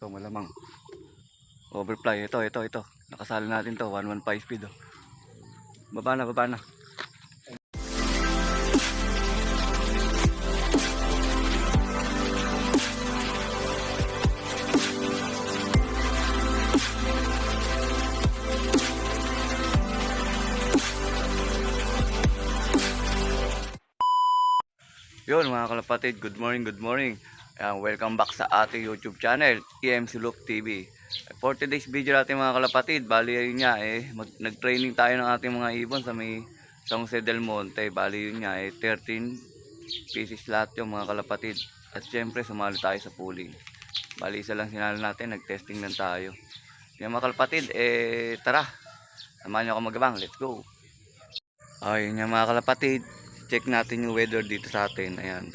Ito malamang. Overfly. Ito. Nakasali natin to. 115 speed. Oh. Baba na. Yun mga kalapatid, good morning. Welcome back sa ating YouTube channel, EMC Loop TV. For today's video natin mga kalapatid, bali yun nga nag-training tayo ng ating mga ibon sa may San Jose del Monte. Bali yun nga 13 pieces lahat yung mga kalapatid. At syempre sumali tayo sa pooling. Bali isa lang sinali natin, nag-testing lang tayo. Yung mga kalapatid, tara, samahan nyo ako magabang, let's go. Ayun nga mga kalapatid, check natin yung weather dito sa atin. Ayan,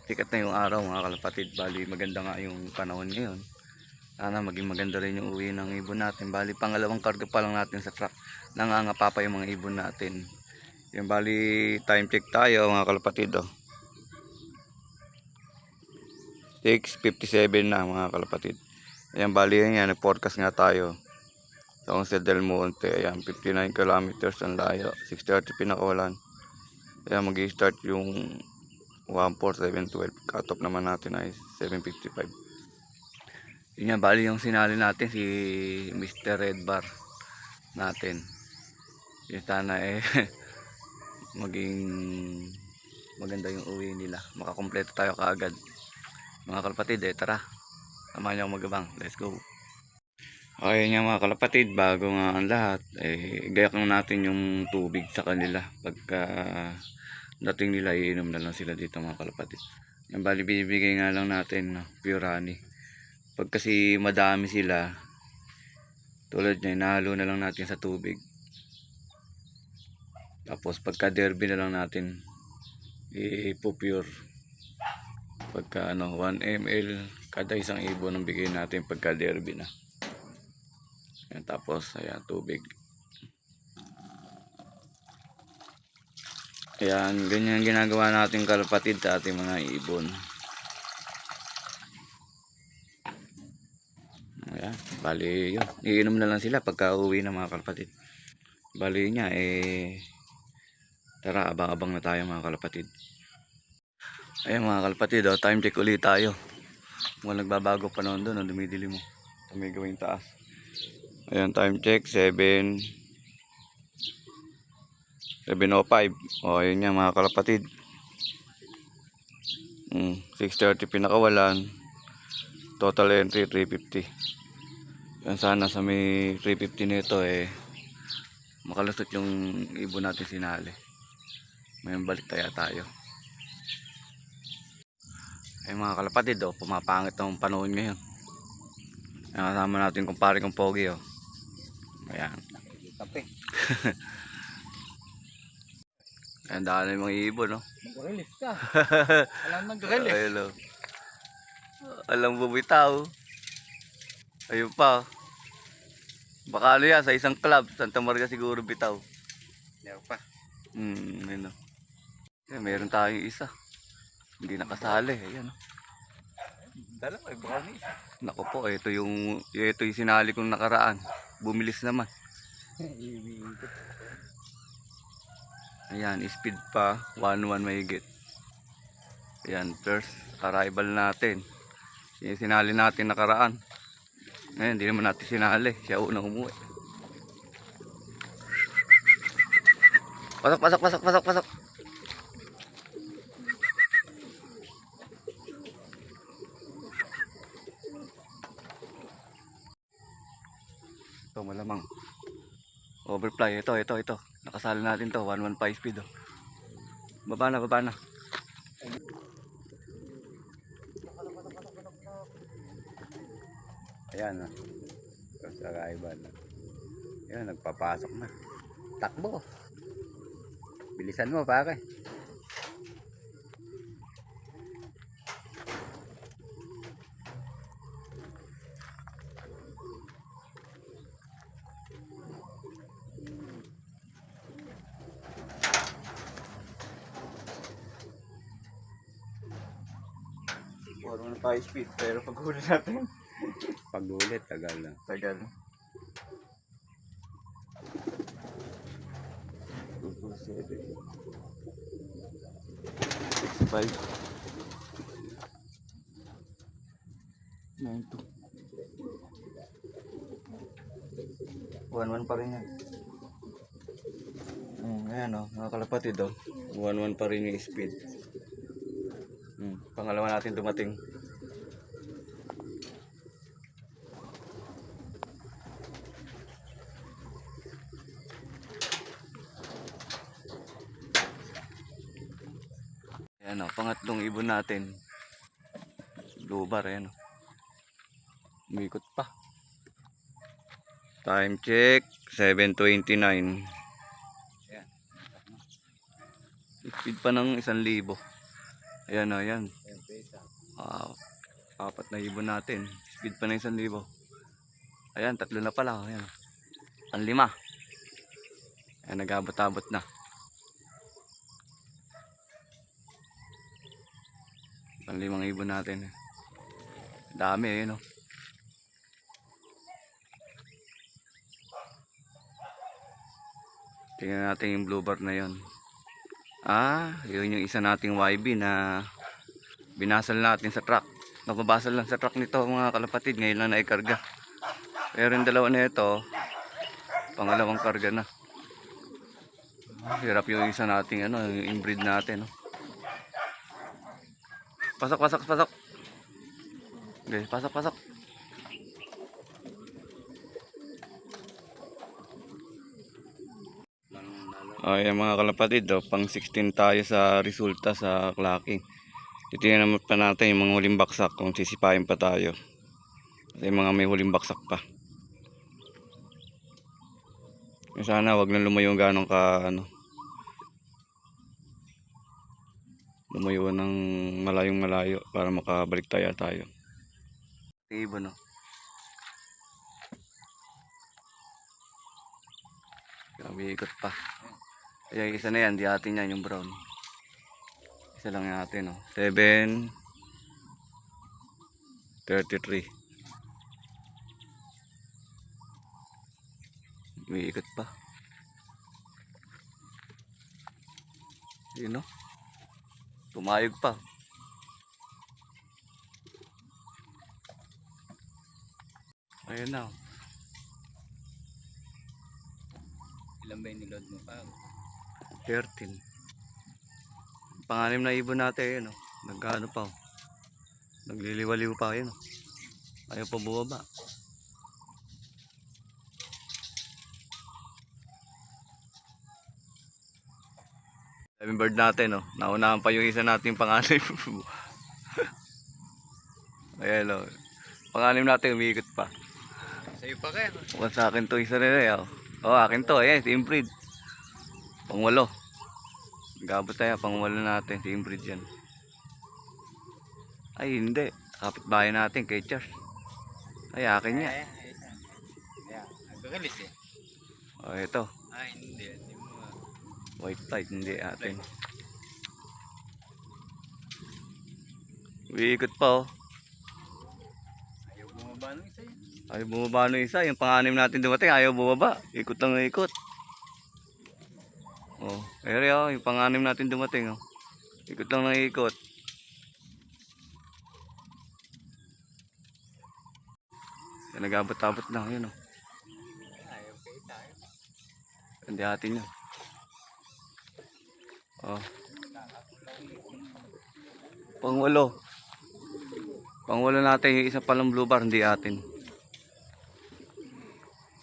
sikat na yung araw mga kalapatid. Bali maganda nga yung panahon ngayon. Sana maging maganda rin yung uwi ng ibon natin. Bali pangalawang karga pa lang natin sa truck. Nangangapa pa yung mga ibon natin. Yung bali time check tayo mga kalapatid. 6:57 na mga kalapatid. Ayan, bali yan, nag-forecast nga tayo sa Jose del Monte. Ayan, 59 kilometers ang layo, 6:30 pinakawalan. Ayan, mag-i-start yung 14712. Cut off naman natin ay 755. Yun yan, bali yung sinali natin si Mr. Red Bar natin. Yun sana maging maganda yung uwi nila. Makakompleto tayo kaagad. Mga kalapatid, tara, samahan niyo magabang, let's go. Okay nga mga kalapatid, bago nga ang lahat, gayak lang natin yung tubig sa kanila. Pagka dating nila, iinom na lang sila dito mga kalapatid. Yung bali bibigay nga lang natin pure honey. Pag kasi madami sila, tulad niya, inahalo na lang natin sa tubig. Tapos pagka derby na lang natin ipupure. Pagka 1 ml kada isang ibon ang bigay natin pagka derby na. Ayan, tapos ayan, tubig. Ayan, ganyan ginagawa natin kalapatid sa ating mga ibon. Ayan, bali yun, iinom na lang sila pagka uwi na mga kalapatid. Bali niya tara, abang-abang na tayo mga kalapatid. Ayan mga kalapatid, time check ulit tayo. Kung nagbabago pa noon doon, dumidili mo sa may gawing taas. Ayan, time check 7:05. O ayun nga mga kalapatid, 6:30 pinakawalan. Total entry 350. Yan, sana sa may 350 nito makalusot yung ibon natin sinali. May balik tayo. Ay mga kalapatid, pumapangit ang panahon ngayon. Ayan, kasama natin kumpare kong pogi. Ayan. Kape. Ayan, daan na yung mga ibon. Mag-release ka. Alam mag-release. Ayun, alam bumitaw. Ayun pa. Baka ano yan, sa isang club, Santa Maria siguro bitaw. Meron pa. Ayun. Meron tayong isa. Hindi nakasali. Ayan. Dalawa, baka ni isa. Naku po, ito yung sinali kong nakaraan. Bumilis naman. Ayan, speed pa 11 mahigit. Ayan, first arrival natin. Yung sinali natin nakaraan. Ngayon, hindi naman natin sinali. Siya unang umuwi. Pasok. Ito malamang. Overfly. Ito. Nakasali natin to. 115 speed. Baba na. Ayan. First arrival. Ayan, nagpapasok na. Takbo. Bilisan mo pare. Marunong tayo speed, pero pag huli natin, Pag-ulit, tagal na. tagal. 227. 65. 92. 1-1 pa rin yan. Ayan o, mga kalapatid o. 1-1 pa rin yung speed. Pangalawa natin dumating. Ayan o, pangatlong ibon natin. Blue bar, ayan o. Umikot pa. Time check, 7:29. Ayan. Speed pa ng 1,000. Ayan o, ayan. Ayan, pesa. Apat na ibon natin. Speed pa ng 1,000. Ayan, 3 na pala. Ayan. Ang 5. Ayan, nag-abot-abot na. Ang 5 ibon natin. Dami eh, no? Tingnan natin yung blue bar na yon. Yun yung isa nating YB na binasal natin sa truck. Napabasal lang sa truck nito mga kalapatid. Ngayon lang naikarga. Pero yung dalawa na ito, pangalawang karga na. Hirap yung isa nating yung inbreed natin. No? Pasok. Okay, pasok. Ayan mga kalapatid, pang 16 tayo sa resulta sa clacking. Titingnan naman pa natin yung mga huling baksak kung sisipain pa tayo. Kasi mga may huling baksak pa. Sana wag na lumayo ganong ka lumayo ng malayo para makabalik tayo. Ibon no. Ikot pa. Ayan, isa na yan, di atin yan yung brown. Isa lang yung atin, no. 7:33. Ikot pa. Yun, no. Tumayog pa. Ayun na. Ilan ba yung niload mo pa? 13. Pangalim na ibon natin, yun, no. Nagkano pa, oh. Nagliliwaliw pa, yun, no. Ayaw pa bumaba. Saving bird natin, no. Naunahan pa yung isa natin pangalim. Ayan, no. Pangalim natin, umiikot pa. Sa'yo pa kayo. Huwag sa akin to, isa rin, oh. Akin to, ayan, team breed. Pang-8. Gabot tayo, pang-8 natin, team breed yan. Ay, hindi. Kapitbahay natin, kay Charles. Ay, akin niya. Ayan. Nagkakalis eh. Ito. Hindi. Hindi mo. White light, hindi atin. Umiikot pa, oh. Ayaw bumaba ng isa yun. Ayaw bumaba ng isa. Yung pang-anim natin dumating, ayaw bumaba. Ikot lang ng ikot. Pero yung pang-anim natin dumating, oh. Ikot lang ng ikot. Yan, nag-abot-abot na, yun, oh. Ayaw kayo tayo. Hindi atin yun. Pang-8. Pang-8 natin, yung isa palang blue bar, hindi atin.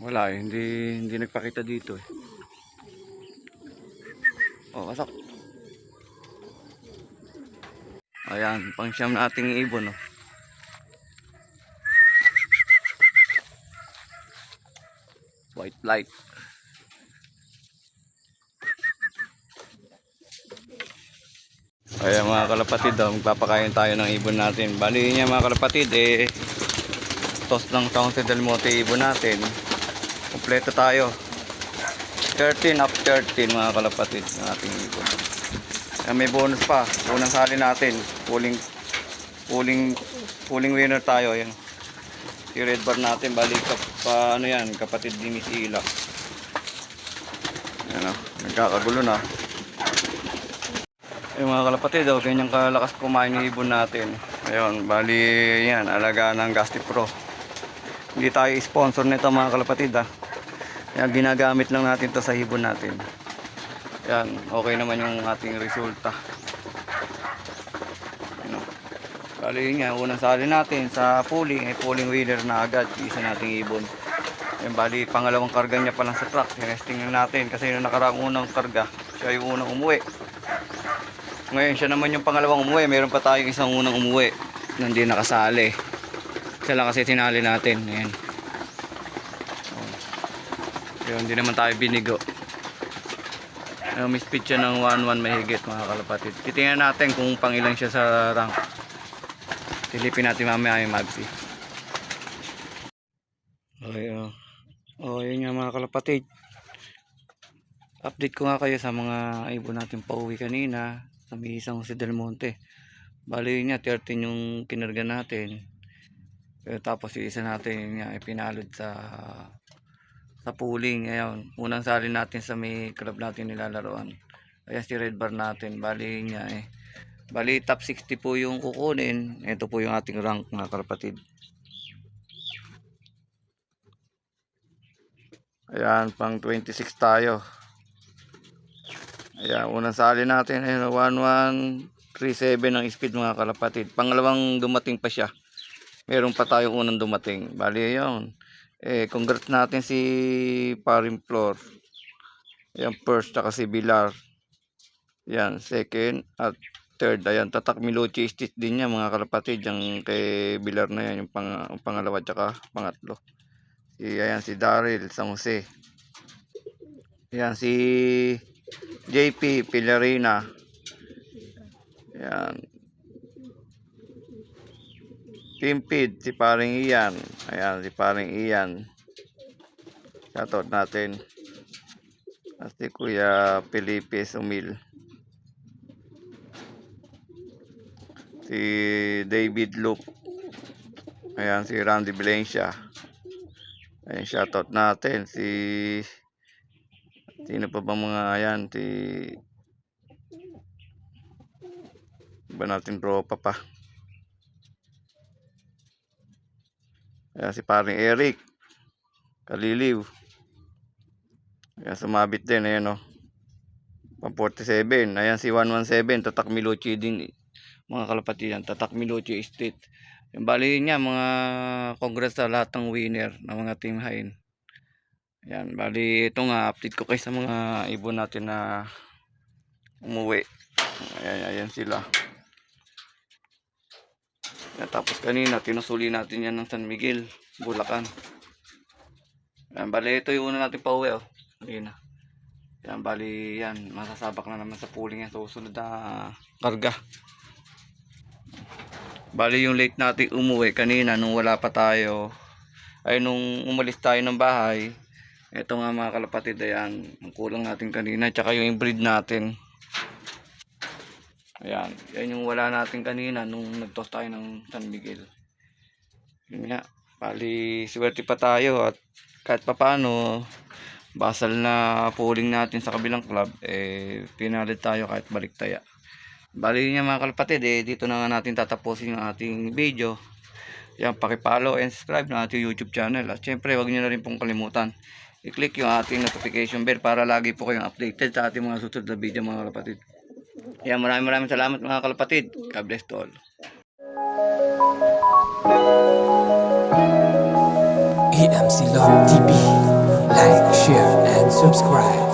Wala eh, hindi nagpakita dito eh. Pasok. Ayan, pang-siyam nating ibon, oh. White light. Ayan mga kalapatid, magpapakain tayo ng ibon natin. Bali niya mga kalapatid, toss ng San Jose del Monte ibon natin. Kompleto tayo. 13 up 13 mga kalapatid ng ating ibon. May bonus pa. Unang sali natin. Huling pulling winner tayo. Ayan. Si red bar natin, balik ano yan, kapatid ni Miss Ila. Ayan o, nagkakagulo na. Yung mga kalapatid, ganyan kalakas kumain yung ibon natin. Ayun, bali yan, alaga ng Gasti Pro. Hindi tayo sponsor nito mga kalapatid Yan, ginagamit lang natin to sa ibon natin. Yan, okay naman yung ating resulta. Bali nga, unang sali natin sa pulling, ay pulling winner na agad, isa nating ibon. Yan, bali pangalawang karga niya pa lang sa truck, tinesting na natin kasi yung nakaraang unang karga, siya yung unang umuwi. Ngayon siya naman yung pangalawang umuwi, meron pa tayong isang unang umuwi na hindi nakasali. Siya lang kasi sinali natin. Ayan. Yun, hindi naman tayo binigo. Mispit siya ng 1-1 mahigit mga kalapatid. Titingnan natin kung pangilan siya sa rank. Silipin natin mamaya yung magsi. Okay, yun nga mga kalapatid. Update ko nga kayo sa mga ibon natin pauwi kanina sa may isang Jose del Monte. Bali yun nga 13 yung kinarga natin. Tapos yung isa natin nga ipinalod sa pooling. Ayun, unang sali natin sa may club natin nilalaroan. Ayan si red bar natin. Bali nga bali top 60 po yung kukunin. Ito po yung ating rank mga kalapatid. Ayan, pang 26 tayo. Ayan, unang sali natin ay 1137 ang speed mga kalapatid. Pangalawang dumating pa siya. Meron pa tayong unang dumating. Bali yun. Congrats natin si Paring Flor. Ayan, first tsaka si Bilar. Ayan, second at third. Ayan, Tatak Miluchi stitch din niya mga kalapatid. Yung kay Bilar na yan, yung pangalawa tsaka pangatlo. Ayan, si Daryl San Jose. Ayan, si JP Pilarina. Ayan. Pimpid, si Paring Ian. Ayan, si Paring Ian. Shoutout natin. At si Kuya Felipe Sumil. Si David Luke. Ayan, si Randy Valencia. Ayan, shoutout natin. Sino pa ba mga ayan? Iba natin tropa pa. Ayan, si Paring Eric Kaliliw. Ayan, sumabit din. Ayan pang 47. Ayan si 117. Tatak Miluchi din. Mga kalapatidan. Tatak Miluchi Estate. Yung bali niya mga congrats sa lahat ng winner ng mga team high. Ayan, bali ito nga update ko kayo sa mga ibon natin na umuwi. Ayan sila. Ayan, tapos kanina tinusuli natin yan ng San Miguel, Bulacan. Ayan, bali ito yung una natin pauwi Ayan na. Ayan, bali yan, masasabak na naman sa pooling yan, susunod na karga. Bali yung late natin umuwi kanina nung wala pa tayo, ay nung umalis tayo ng bahay. Ito nga mga kalapatid, ayan, ang kulang natin kanina, tsaka yung breed natin. Ayan, yan yung wala natin kanina nung nagtos tayo ng San Miguel. Yun nga, bali swerte pa tayo at kahit papano, basal na pooling natin sa kabilang club, pinalit tayo kahit baliktaya. Bali nga mga kalapatid, dito na nga natin tatapusin yung ating video. Yan, pakipollow and subscribe na ating YouTube channel. At syempre, huwag nyo na rin pong kalimutan i-click yung ating notification bell para lagi po kayong updated sa ating mga susunod na video mga kalapatid. Yan, maraming salamat mga kalapatid. God bless to all. EMC Love TV. Like, share, and subscribe.